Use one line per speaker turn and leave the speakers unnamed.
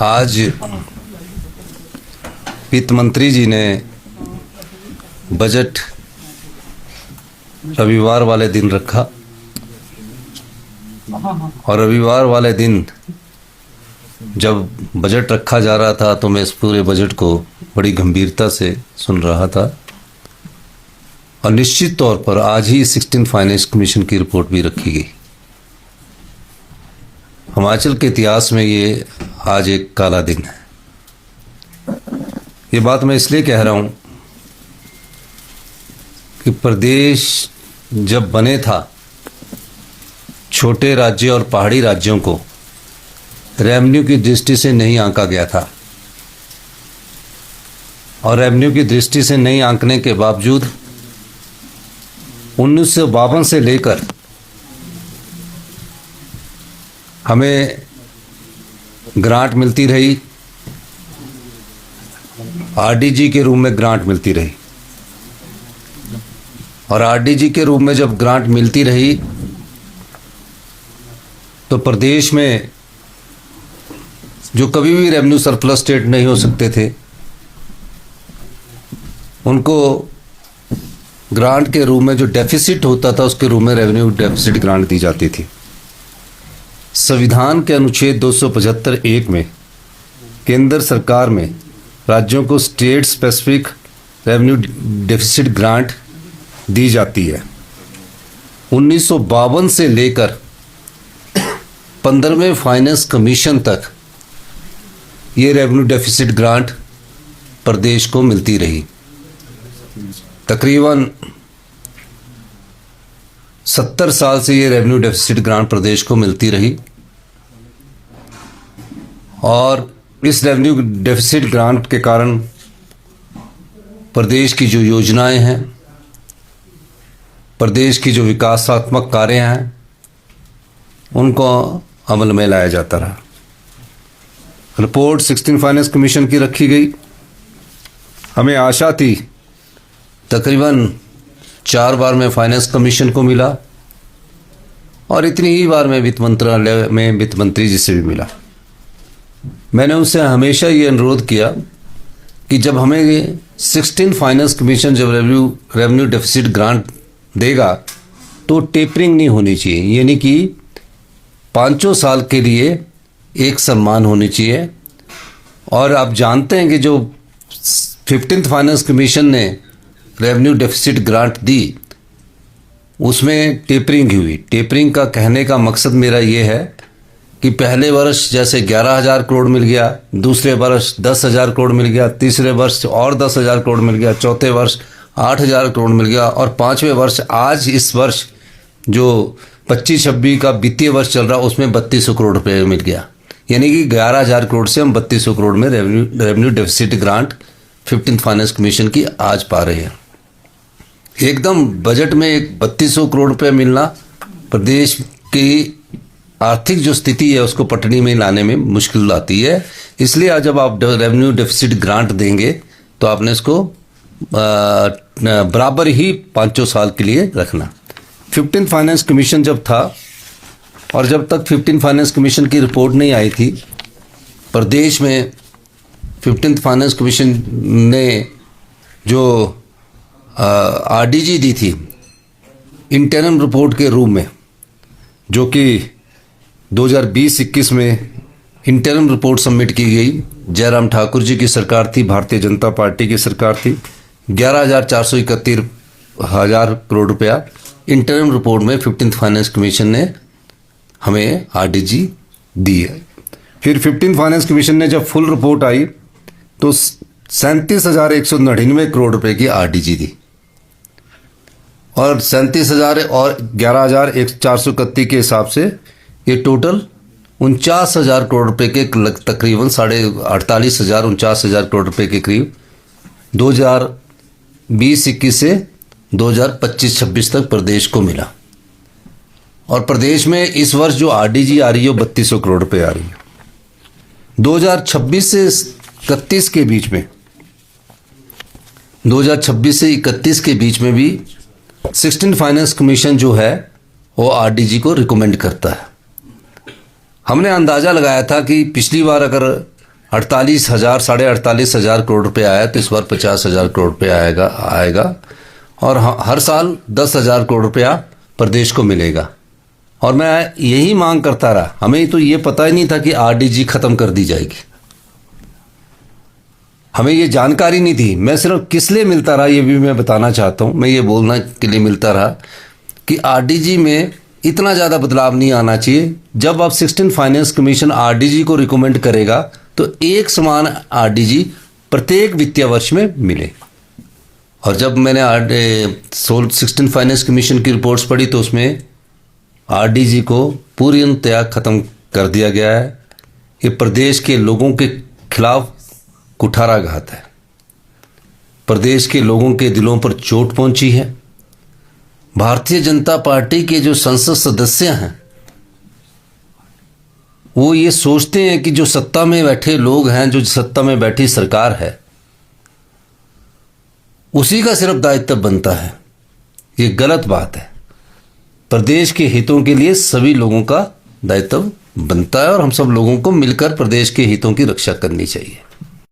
आज वित्त मंत्री जी ने बजट रविवार वाले दिन रखा और रविवार वाले दिन जब बजट रखा जा रहा था तो मैं इस पूरे बजट को बड़ी गंभीरता से सुन रहा था और निश्चित तौर पर आज ही 16 फाइनेंस कमीशन की रिपोर्ट भी रखी गई। हिमाचल के इतिहास में ये आज एक काला दिन है। ये बात मैं इसलिए कह रहा हूँ कि प्रदेश जब बने था, छोटे राज्य और पहाड़ी राज्यों को रेवेन्यू की दृष्टि से नहीं आंका गया था और रेवेन्यू की दृष्टि से नहीं आंकने के बावजूद 1952 से लेकर हमें ग्रांट मिलती रही, आरडीजी के रूप में ग्रांट मिलती रही और आरडीजी के रूप में जब ग्रांट मिलती रही तो प्रदेश में जो कभी भी रेवेन्यू सरप्लस स्टेट नहीं हो सकते थे उनको ग्रांट के रूप में जो डेफिसिट होता था उसके रूप में रेवेन्यू डेफिसिट ग्रांट दी जाती थी। संविधान के अनुच्छेद 275(1) में केंद्र सरकार में राज्यों को state specific revenue deficit grant दी जाती है। 1952 से लेकर 15वें फाइनेंस कमीशन तक ये रेवेन्यू डेफिसिट ग्रांट प्रदेश को मिलती रही। तकरीबन 70 साल से ये रेवेन्यू डेफिसिट ग्रांट प्रदेश को मिलती रही और इस रेवेन्यू डेफिसिट ग्रांट के कारण प्रदेश की जो योजनाएं हैं, प्रदेश की जो विकासात्मक कार्य हैं, उनको अमल में लाया जाता रहा। रिपोर्ट 16 फाइनेंस कमीशन की रखी गई। हमें आशा थी, तकरीबन 4 बार मैं फाइनेंस कमीशन को मिला और इतनी ही बार मैं वित्त मंत्रालय में वित्त मंत्री जी से भी मिला। मैंने उनसे हमेशा ये अनुरोध किया कि जब हमें 16 फाइनेंस कमीशन जब रेवेन्यू डेफिसिट ग्रांट देगा तो टेपरिंग नहीं होनी चाहिए, यानी कि 5 साल के लिए एक सम्मान होनी चाहिए। और आप जानते हैं कि जो 15th फाइनेंस कमीशन ने रेवेन्यू डेफिसिट ग्रांट दी उसमें टेपरिंग हुई। टेपरिंग का कहने का मकसद मेरा ये है कि पहले वर्ष जैसे 11,000 करोड़ मिल गया, दूसरे वर्ष 10,000 करोड़ मिल गया, तीसरे वर्ष और 10,000 करोड़ मिल गया, चौथे वर्ष 8,000 करोड़ मिल गया और 5वें वर्ष आज इस वर्ष जो 25-26 का वित्तीय वर्ष चल रहा उसमें 3200 करोड़ रुपये मिल गया। यानी कि 11,000 करोड़ से हम 3200 करोड़ में revenue deficit grant 15th finance commission की आज पा रहे हैं। एकदम बजट में एक 3200 करोड़ रुपये मिलना प्रदेश की आर्थिक जो स्थिति है उसको पटरी में लाने में मुश्किल आती है। इसलिए आज जब आप रेवेन्यू डेफिसिट ग्रांट देंगे तो आपने इसको बराबर ही 5 साल के लिए रखना। 15 फाइनेंस कमीशन जब था और जब तक 15 फाइनेंस कमीशन की रिपोर्ट नहीं आई थी, प्रदेश में 15 फाइनेंस कमीशन ने जो आरडीजी दी थी इंटरिम रिपोर्ट के रूप में, जो कि 2020-21 में इंटरिम रिपोर्ट सबमिट की गई। जयराम ठाकुर जी की सरकार थी, भारतीय जनता पार्टी की सरकार थी। 11,431 करोड़ रुपया इंटरिम रिपोर्ट में 15th फाइनेंस कमीशन ने हमें आरडीजी दी है। फिर 15th फाइनेंस कमीशन ने जब फुल रिपोर्ट आई तो 37,199 करोड़ रुपए की आरडीजी दी और 37,000 और 11,431 के हिसाब से ये टोटल 49,000 करोड़ रुपए के तकरीबन 48,000-49,000 करोड़ रुपए के करीब 2020-21 से 2025-26 तक प्रदेश को मिला। और प्रदेश में इस वर्ष जो आरडीजी आ रही है वो 3200 करोड़ रुपए आ रही है। 2026 से 31 के बीच में 2026 से 31 के बीच में भी 16 फाइनेंस कमीशन जो है वो आरडीजी को रिकमेंड करता है। हमने अंदाज़ा लगाया था कि पिछली बार अगर 48,000 48,500 करोड़ रुपए आया, तो इस बार 50,000 करोड़ रुपए आएगा और हर साल 10,000 करोड़ रुपया प्रदेश को मिलेगा। और मैं यही मांग करता रहा, हमें तो ये पता ही नहीं था कि आरडीजी खत्म कर दी जाएगी, हमें ये जानकारी नहीं थी। मैं सिर्फ किस लिए मिलता रहा ये भी मैं बताना चाहता हूँ। मैं ये बोलना के लिए मिलता रहा कि आरडीजी में इतना ज़्यादा बदलाव नहीं आना चाहिए। जब अब 16 फाइनेंस कमीशन आरडीजी को रिकमेंड करेगा तो एक समान आरडीजी प्रत्येक वित्तीय वर्ष में मिले। और जब मैंने 16 फाइनेंस कमीशन की रिपोर्ट्स पढ़ी तो उसमें आरडीजी को पूर्णतया खत्म कर दिया गया है। ये प्रदेश के लोगों के खिलाफ कुठाराघात है, प्रदेश के लोगों के दिलों पर चोट पहुंची है। भारतीय जनता पार्टी के जो संसद सदस्य हैं वो ये सोचते हैं कि जो सत्ता में बैठे लोग हैं, जो सत्ता में बैठी सरकार है, उसी का सिर्फ दायित्व बनता है। ये गलत बात है। प्रदेश के हितों के लिए सभी लोगों का दायित्व बनता है और हम सब लोगों को मिलकर प्रदेश के हितों की रक्षा करनी चाहिए।